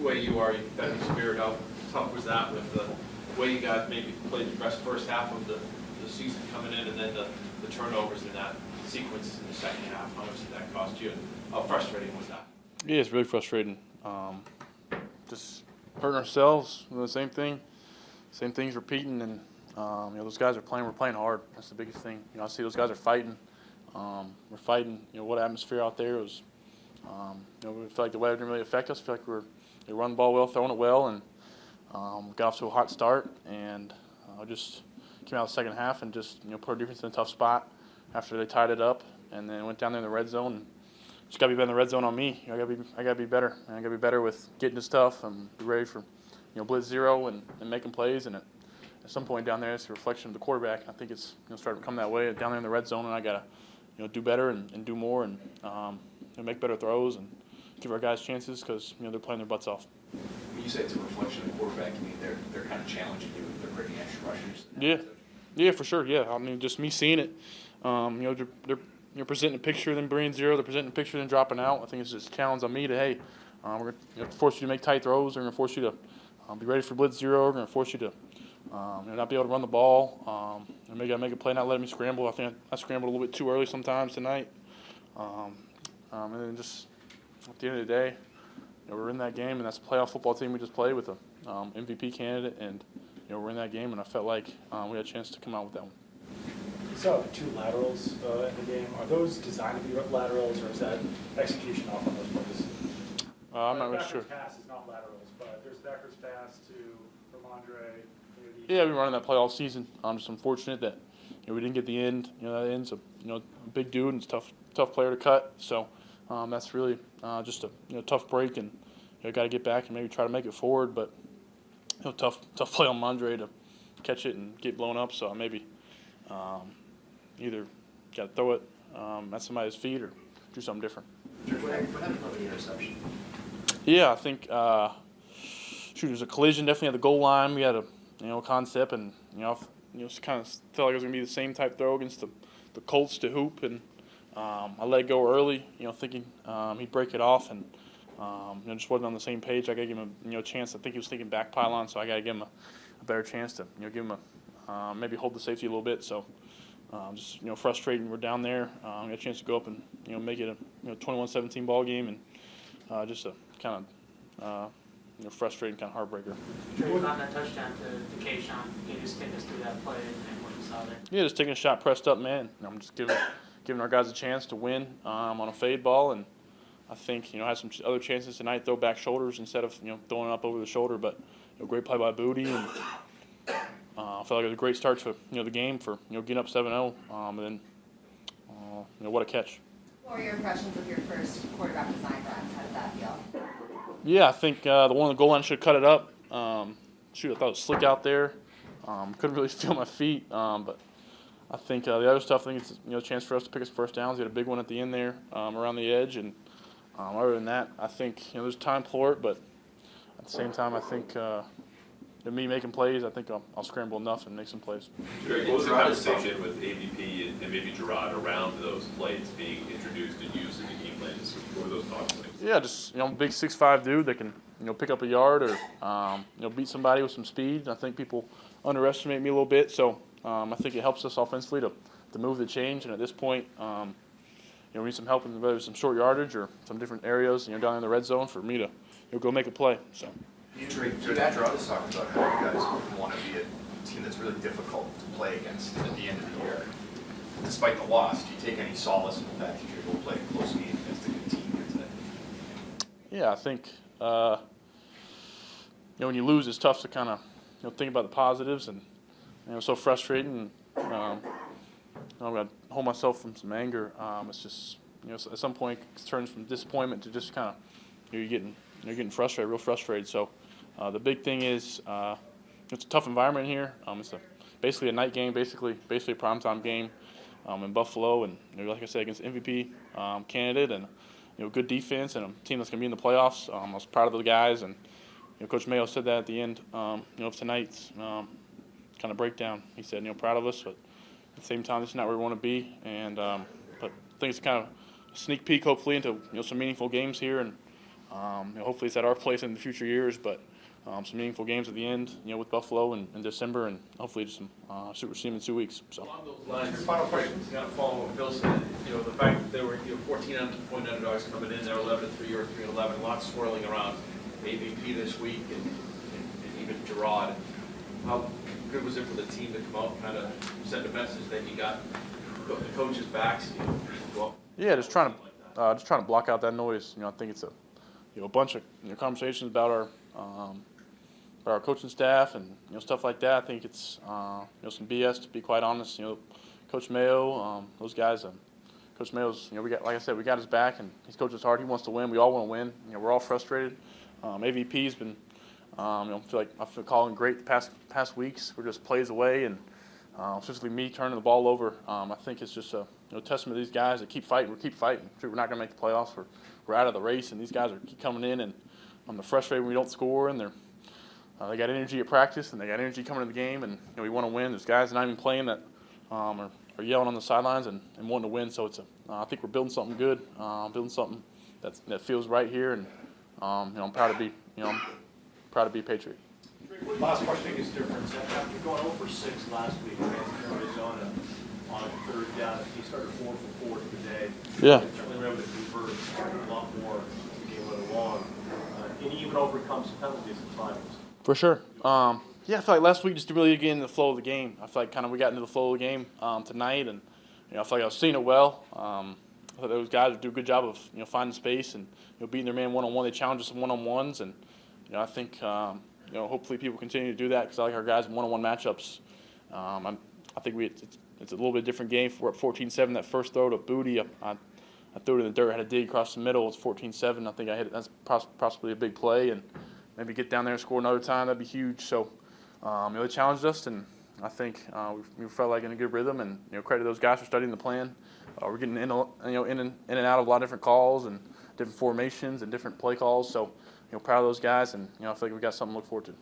the way you are, you've got to be spirit. How tough was that with the way you got maybe played the best first half of the season coming in, and then the turnovers in that sequence in the second half? How much did that cost you? How frustrating was that? Yeah, it's really frustrating. Just hurting ourselves, the same things repeating, and those guys are playing. We're playing hard. That's the biggest thing. I see those guys are fighting. We're fighting. What atmosphere out there was. We feel like the weather didn't really affect us. We feel like we run the ball well, throwing it well, and got off to a hot start, and just came out of the second half and just put our defense in a tough spot after they tied it up, and then went down there in the red zone. And just got to be better in the red zone on me. I got to be better. And I got to be better with getting to stuff and be ready for blitz zero and making plays. And at some point down there, it's a reflection of the quarterback. I think it's starting to come that way down there in the red zone, and I got to do better and do more and make better throws and give our guys chances because they're playing their butts off. When you say it's a reflection of the quarterback, you mean they're kind of challenging you if they're breaking extra rushers? Yeah, for sure. Yeah, I mean, just me seeing it. They're presenting a picture of them bringing zero. They're presenting a picture of them dropping out. I think it's just a challenge on me to, hey, we're going to force you to make tight throws. We're going to force you to be ready for blitz zero. We're going to force you to not be able to run the ball. And maybe I make a play, not letting me scramble. I think I scrambled a little bit too early sometimes tonight. And then just at the end of the day, we're in that game, and that's a playoff football team we just played with a MVP candidate, and we're in that game, and I felt like we had a chance to come out with that one. You saw 2 laterals in the game. Are those designed to be laterals, or is that execution off on those plays? I'm not really sure. Becker's pass is not laterals, but there's Becker's pass to Ramondre. Yeah, we've been running that play all season. I'm just unfortunate that we didn't get the end. That end's a big dude, and it's tough player to cut. So that's really just a tough break, and got to get back and maybe try to make it forward. But tough play on Mondre to catch it and get blown up. So maybe either got to throw it at somebody's feet or do something different. What happened on the interception? Yeah, I think there's a collision definitely at the goal line. We had a concept, and just kind of felt like it was gonna be the same type throw against the Colts to Hoop, and I let it go early, thinking he'd break it off, and just wasn't on the same page. I got to give him a chance. I think he was thinking back pylon, so I got to give him a better chance to give him maybe hold the safety a little bit. So just frustrating. We're down there. Got a chance to go up and make it a 21-17 ball game, and just a kind of frustrating, kind of heartbreaker. Drake on that touchdown to Kayshawn. Can you just take us through that play and what you saw there? Yeah, just taking a shot pressed up, man. I'm just giving our guys a chance to win on a fade ball, and I think had some other chances tonight. Throw back shoulders instead of throwing up over the shoulder, but great play by Booty, and I felt like it was a great start to the game for getting up 7-0, and then what a catch. What were your impressions of your first quarterback design runs? How did that feel? Yeah, I think the one on the goal line should have cut it up. I thought it was slick out there. Couldn't really feel my feet, but I think the other stuff, I think it's a chance for us to pick us first downs. We had a big one at the end there around the edge, and other than that, I think there's time for it. But at the same time, I think me making plays, I think I'll scramble enough and make some plays. What was the conversation with AVP and maybe Gerard around those plays being introduced and used in the game plan? What were those thoughts like? Yeah, just big 6'5" dude that can pick up a yard or beat somebody with some speed. I think people underestimate me a little bit, so I think it helps us offensively to move the change. And at this point, we need some help in whether it's some short yardage or some different areas down in the red zone for me to go make a play. So. Drake was talking about how you guys want to be a team that's really difficult to play against at the end of the year. Despite the loss, do you take any solace in the fact that you're able to play a close game against a good team here today? Yeah, I think when you lose, it's tough to kind of think about the positives, and so frustrating. And I'm gonna hold myself from some anger. It's just at some point it turns from disappointment to just kind of you're getting frustrated, real frustrated. So the big thing is it's a tough environment here. It's basically a night game, basically a primetime game in Buffalo, and like I said, against MVP candidate and good defense and a team that's gonna be in the playoffs. I was proud of the guys, and Coach Mayo said that at the end of tonight's kind of breakdown. He said proud of us, but at the same time, this is not where we want to be. And but I think it's kind of a sneak peek, hopefully, into some meaningful games here, and Hopefully it's at our place in the future years, but some meaningful games at the end, with Buffalo in December, and hopefully just some Super Team in 2 weeks. So. Along those lines, your final question, kind of following what Bill said, the fact that there were 14-point underdogs coming in, they're 11-3 or 3-11, a lot swirling around AVP this week and even Gerard. How good was it for the team to come out and kind of send a message that you got the coaches' backs? Yeah, just trying to block out that noise. I think it's a bunch of conversations about our coaching staff and stuff like that. I think it's some BS, to be quite honest. Coach Mayo, those guys. Coach Mayo's we got his back, and he's coached us hard. He wants to win. We all want to win. We're all frustrated. AVP's been I feel calling great the past weeks. We're just plays away, and especially me turning the ball over. I think it's just a testament to these guys that keep fighting. We keep fighting. We're not going to make the playoffs. We're out of the race, and these guys keep coming in, and they're frustrated when we don't score, and they got energy at practice, and they got energy coming to the game, and we want to win. There's guys not even playing that are yelling on the sidelines and wanting to win. So I think we're building something good, building something that feels right here, and I'm proud to be a Patriot. Last question, biggest difference. After going 0 for 6 last week against Arizona on a 3rd down, he started 4 for 4 today. Yeah. Certainly were able to convert a lot more as the game went along. And he even overcome some penalties at times. For sure. Yeah, I feel like last week just to really get into the flow of the game. I feel like we got into the flow of the game tonight, and I feel like I was seeing it well. I thought those guys would do a good job of finding space and beating their man one-on-one. They challenged us in one-on-ones, and I think hopefully people continue to do that because I like our guys in one-on-one matchups. I think it's a little bit different game. We're at 14-7. That first throw to Booty, I threw it in the dirt, had a dig across the middle. It's 14-7. I think I hit it. That's possibly a big play, and maybe get down there and score another time. That'd be huge. So they challenged us, and I think we felt like in a good rhythm. And credit those guys for studying the plan. We're getting in and out of a lot of different calls and different formations and different play calls. So proud of those guys, and I feel like we got something to look forward to.